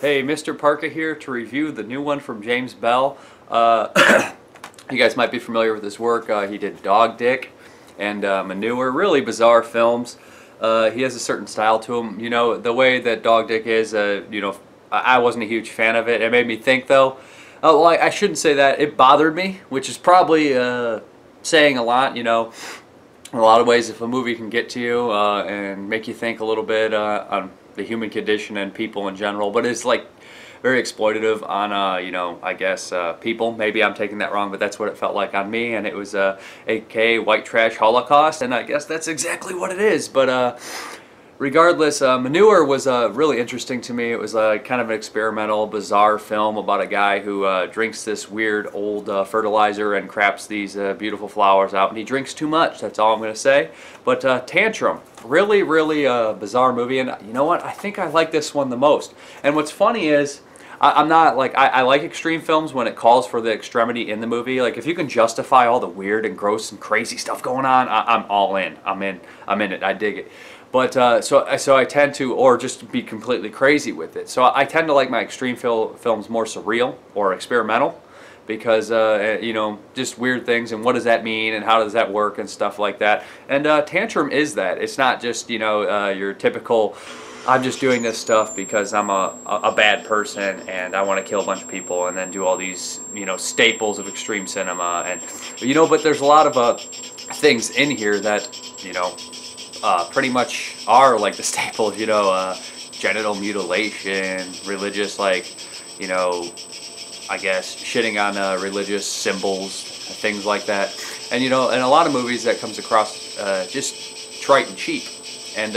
Hey, Mrparka here to review the new one from James Bell. You guys might be familiar with his work. He did Dog Dick and Manure, really bizarre films. He has a certain style to him. You know, the way that Dog Dick is, I wasn't a huge fan of it. It made me think, though. Well, I shouldn't say that. It bothered me, which is probably saying a lot, you know. In a lot of ways, if a movie can get to you and make you think a little bit on the human condition and people in general, but it's like very exploitative on, I guess people. Maybe I'm taking that wrong, but that's what it felt like on me, and it was aka white trash Holocaust, and I guess that's exactly what it is. But regardless, Manure was really interesting to me. It was kind of an experimental, bizarre film about a guy who drinks this weird old fertilizer and craps these beautiful flowers out, and he drinks too much. That's all I'm going to say. But Tantrum, really, really bizarre movie, and you know what? I think I like this one the most. And what's funny is, I'm not like I like extreme films when it calls for the extremity in the movie. Like if you can justify all the weird and gross and crazy stuff going on, I'm all in. I'm in it. I dig it. But so I tend to, or just be completely crazy with it. So I tend to like my extreme films more surreal or experimental, because just weird things and what does that mean and how does that work and stuff like that. And Tantrum is that. It's not just your typical, I'm just doing this stuff because I'm a bad person and I want to kill a bunch of people and then do all these staples of extreme cinema. And but there's a lot of things in here that pretty much are like the staples, genital mutilation, religious, I guess shitting on religious symbols, things like that. And in a lot of movies that comes across just trite and cheap. And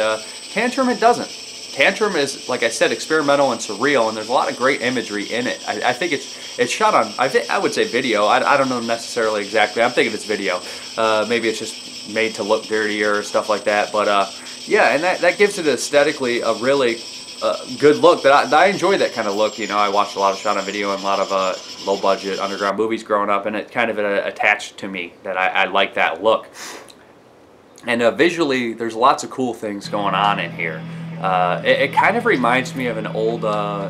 Tantrum, it doesn't. Tantrum is, like I said, experimental and surreal, and there's a lot of great imagery in it. I think it's shot on, I would say video. I don't know necessarily exactly. I'm thinking it's video. Maybe it's just made to look dirtier or stuff like that. But yeah, and that gives it aesthetically a really good look. That I enjoy that kind of look. I watched a lot of shot on video and a lot of low-budget underground movies growing up, and it kind of attached to me that I like that look. And visually, there's lots of cool things going on in here. It kind of reminds me of an old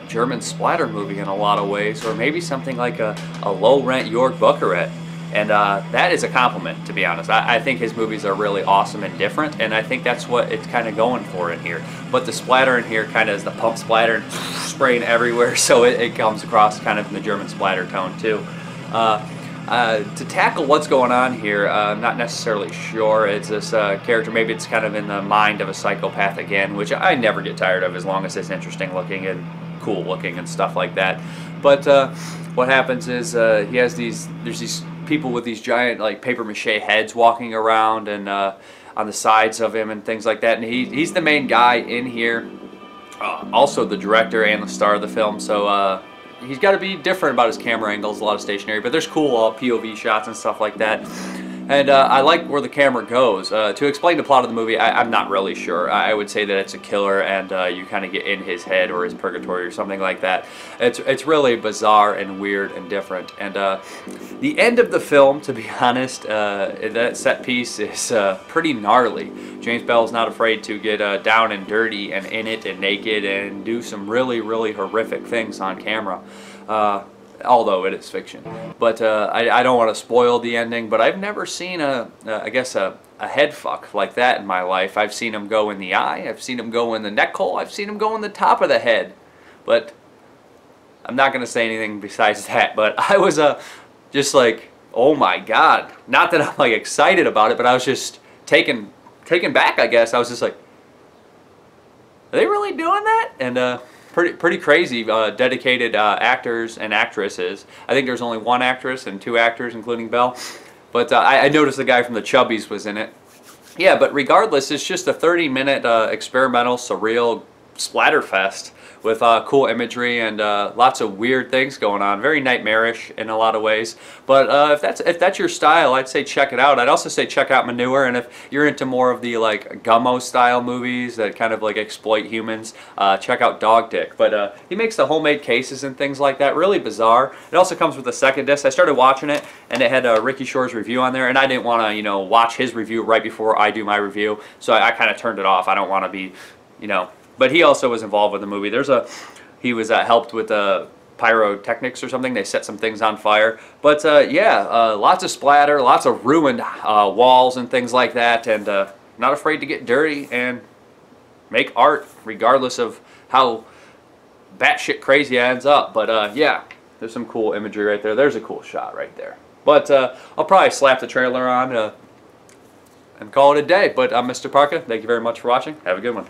German splatter movie in a lot of ways, or maybe something like a low-rent York Buckarett. And that is a compliment, to be honest. I think his movies are really awesome and different, and I think that's what it's kind of going for in here. But the splatter in here kind of is the pump splatter and spraying everywhere, so it comes across kind of in the German splatter tone too. To tackle what's going on here, I'm not necessarily sure. It's this character, maybe it's kind of in the mind of a psychopath again, which I never get tired of as long as it's interesting looking and cool looking and stuff like that. But what happens is there's these people with these giant paper mache heads walking around and on the sides of him and things like that, and he's the main guy in here, also the director and the star of the film, so he's got to be different about his camera angles, a lot of stationary, but there's cool POV shots and stuff like that. And I like where the camera goes. To explain the plot of the movie, I'm not really sure. I would say that it's a killer and you kind of get in his head or his purgatory or something like that. It's really bizarre and weird and different. And the end of the film, to be honest, that set piece is pretty gnarly. James Bell's not afraid to get down and dirty and in it and naked and do some really, really horrific things on camera. Although it is fiction. But I don't want to spoil the ending, but I've never seen I guess a head fuck like that in my life. I've seen him go in the eye, I've seen him go in the neck hole, I've seen him go in the top of the head. But I'm not going to say anything besides that, but I was just like, oh my god. Not that I'm like excited about it, but I was just taken back, I guess. I was just like, are they really doing that? And pretty crazy, dedicated actors and actresses. I think there's only one actress and two actors, including Belle. But I noticed the guy from the Chubbies was in it. Yeah, but regardless, it's just a 30-minute experimental, surreal splatterfest with cool imagery and lots of weird things going on. Very nightmarish in a lot of ways. But if that's your style, I'd say check it out. I'd also say check out Manure. And if you're into more of the Gummo style movies that kind of exploit humans, check out Dog Dick. But he makes the homemade cases and things like that. Really bizarre. It also comes with a second disc. I started watching it and it had Ricky Shore's review on there, and I didn't want to watch his review right before I do my review, so I kind of turned it off. I don't want to be But he also was involved with the movie. There's a he was helped with pyrotechnics or something. They set some things on fire. But yeah, lots of splatter, lots of ruined walls and things like that, and not afraid to get dirty and make art regardless of how batshit crazy it ends up. But yeah, there's some cool imagery right there. There's a cool shot right there. But I'll probably slap the trailer on and call it a day. But I'm Mr. Parka. Thank you very much for watching. Have a good one.